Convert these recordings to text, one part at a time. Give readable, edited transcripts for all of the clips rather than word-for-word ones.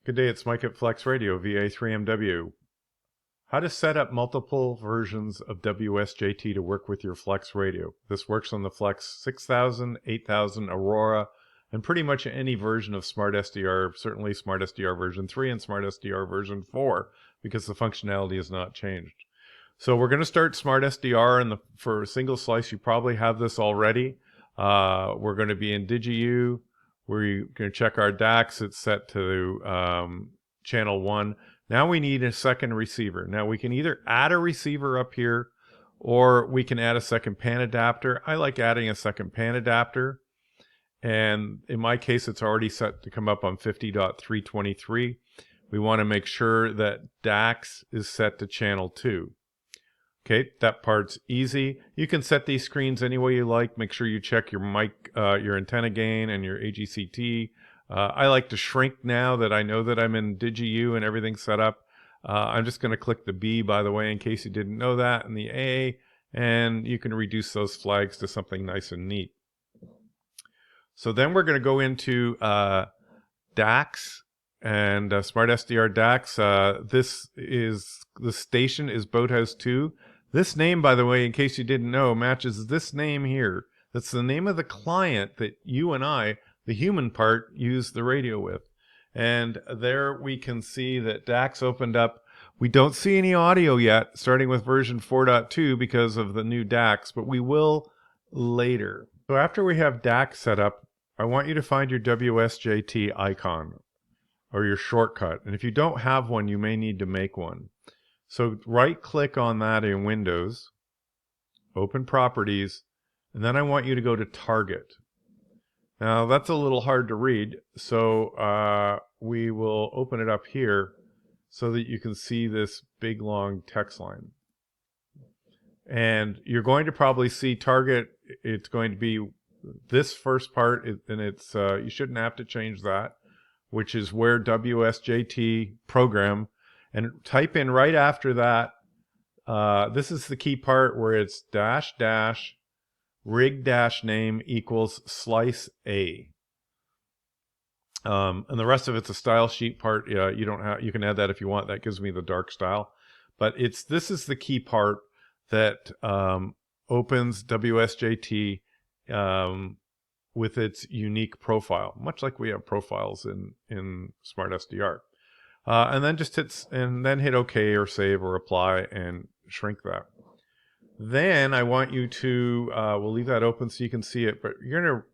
Good day, it's Mike at Flex Radio, VA3MW. How to set up multiple versions of WSJT to work with your Flex Radio. This works on the Flex 6000, 8000, Aurora, and pretty much any version of SmartSDR, certainly SmartSDR version 3 and SmartSDR version 4, because the functionality has not changed. So we're going to start SmartSDR, for a single slice, you probably have this already. We're going to be in DigiU. We're going to check our DAX. It's set to channel 1. Now we need a second receiver. Now we can either add a receiver up here, or we can add a second PAN adapter. I like adding a second PAN adapter. And in my case, it's already set to come up on 50.323. We want to make sure that DAX is set to channel 2. Okay, that part's easy. You can set these screens any way you like. Make sure you check your mic, your antenna gain, and your AGCT. I like to shrink now that I know that I'm in DigiU and everything's set up. I'm just going to click the B, by the way, in case you didn't know that, and the A, and you can reduce those flags to something nice and neat. So then we're going to go into DAX and SmartSDR DAX. The station is Boathouse 2. This name, by the way, in case you didn't know, matches this name here. That's the name of the client that you and I, the human part, use the radio with. And there we can see that DAX opened up. We don't see any audio yet, starting with version 4.2 because of the new DAX, but we will later. So after we have DAX set up, I want you to find your WSJT icon or your shortcut. And if you don't have one, you may need to make one. So right-click on that in Windows, open Properties, and then I want you to go to Target. Now, that's a little hard to read, so we will open it up here so that you can see this big, long text line. And you're going to probably see Target. It's going to be this first part, and it's you shouldn't have to change that, which is where WSJT program. And type in right after that, this is the key part where it's rig name equals slice A. And the rest of it's a style sheet part. You can add that if you want. That gives me the dark style. But this is the key part that opens WSJT with its unique profile, much like we have profiles in SmartSDR. And then hit OK or save or apply and shrink that. Then I want you to, we'll leave that open so you can see it, but you're going to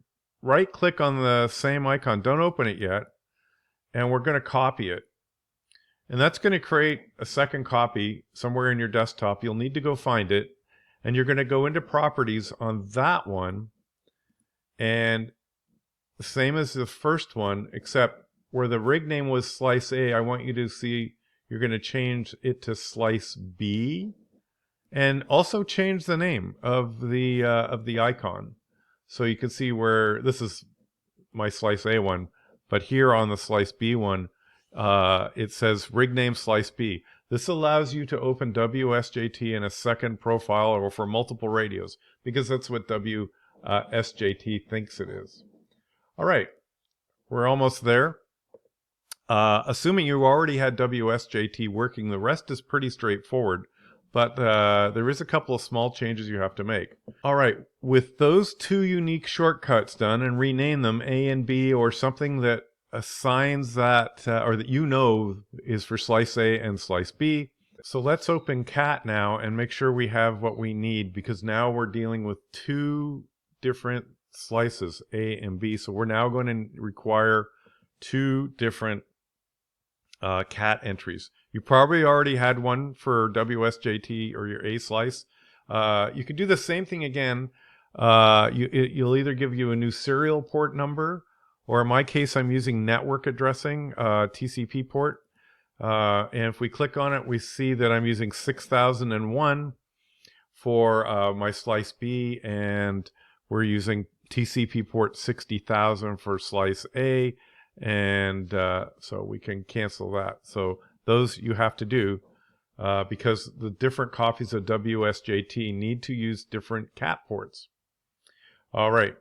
right click on the same icon. Don't open it yet. And we're going to copy it. And that's going to create a second copy somewhere in your desktop. You'll need to go find it. And you're going to go into Properties on that one. And the same as the first one, except where the rig name was slice A, I want you to see you're going to change it to slice B, and also change the name of the icon, so you can see where this is my slice A one, but here on the slice B one, it says rig name slice B. This allows you to open WSJT in a second profile or for multiple radios, because that's what WSJT thinks it is. All right, we're almost there. Assuming you already had WSJT working, the rest is pretty straightforward, but there is a couple of small changes you have to make. All right, with those two unique shortcuts done, and rename them A and B or something that assigns that, or that you know is for slice A and slice B. So let's open CAT now and make sure we have what we need, because now we're dealing with two different slices, A and B. So we're now going to require two different CAT entries. You probably already had one for WSJT or your A slice. You can do the same thing again. You'll either give you a new serial port number, or in my case, I'm using network addressing, TCP port. And if we click on it, we see that I'm using 6001 for my slice B, and we're using TCP port 60,000 for slice A. And so we can cancel that. So those you have to do because the different copies of WSJT need to use different CAT ports. All right,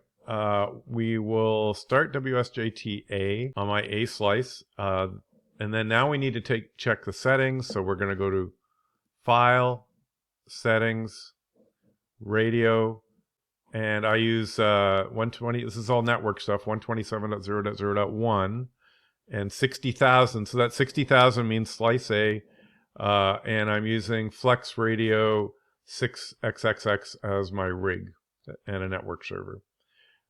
we will start WSJT A on my A slice, and And then now we need to check the settings. So we're going to go to File, Settings, Radio, and I use 120. This is all network stuff, 127.0.0.1 and 60,000. So that 60,000 means slice A. And I'm using Flex Radio 6XXX as my rig and a network server.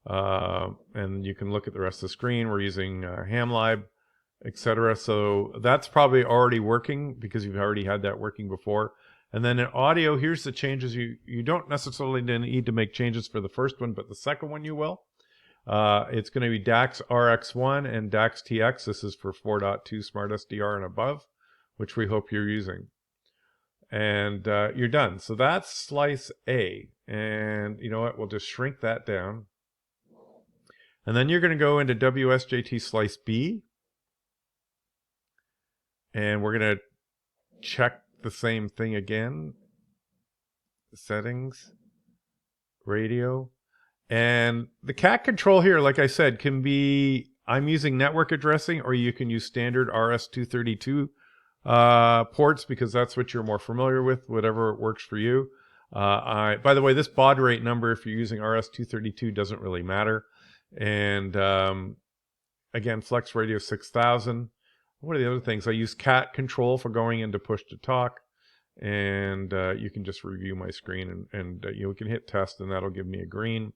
And you can look at the rest of the screen. We're using HamLib, etc. So that's probably already working because you've already had that working before. And then in audio, here's the changes. You don't necessarily need to make changes for the first one, but the second one you will. It's going to be DAX RX1 and DAX TX. This is for 4.2 SmartSDR and above, which we hope you're using. And you're done. So that's slice A. And you know what? We'll just shrink that down. And then you're going to go into WSJT slice B. And we're going to check the same thing again. Settings, radio. And the cat control here, like I said, can be, I'm using network addressing, or you can use standard RS-232 ports because that's what you're more familiar with, whatever works for you. By the way, this baud rate number, if you're using RS-232, doesn't really matter. And again, Flex Radio 6000. What are the other things? I use cat control for going into push to talk. And you can just review my screen and you can hit test and that'll give me a green.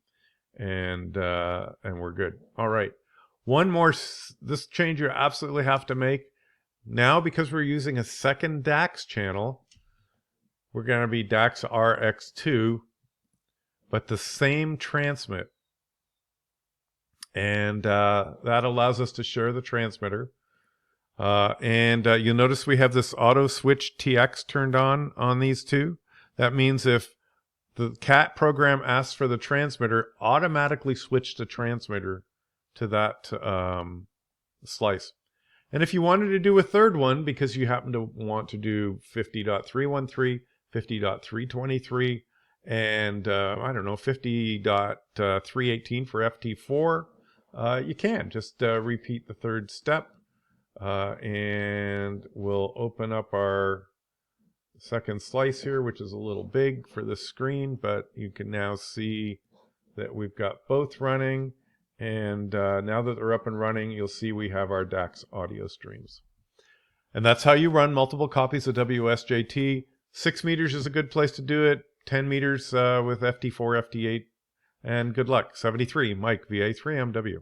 And we're good. All right. One more, this change you absolutely have to make. Now, because we're using a second DAX channel, we're going to be DAX RX2, but the same transmit. And that allows us to share the transmitter. You'll notice we have this auto switch TX turned on these two. That means if the cat program asks for the transmitter, automatically switch the transmitter to that slice. And if you wanted to do a third one because you happen to want to do 50.313, 50.323, and I don't know, 50.318 for FT4, you can just repeat the third step. And we'll open up our second slice here, which is a little big for the screen, but you can now see that we've got both running. And now that they're up and running, you'll see we have our DAX audio streams. And that's how you run multiple copies of WSJT. 6 meters is a good place to do it. 10 meters with FT4, FT8. And good luck. 73, Mike, VA3MW.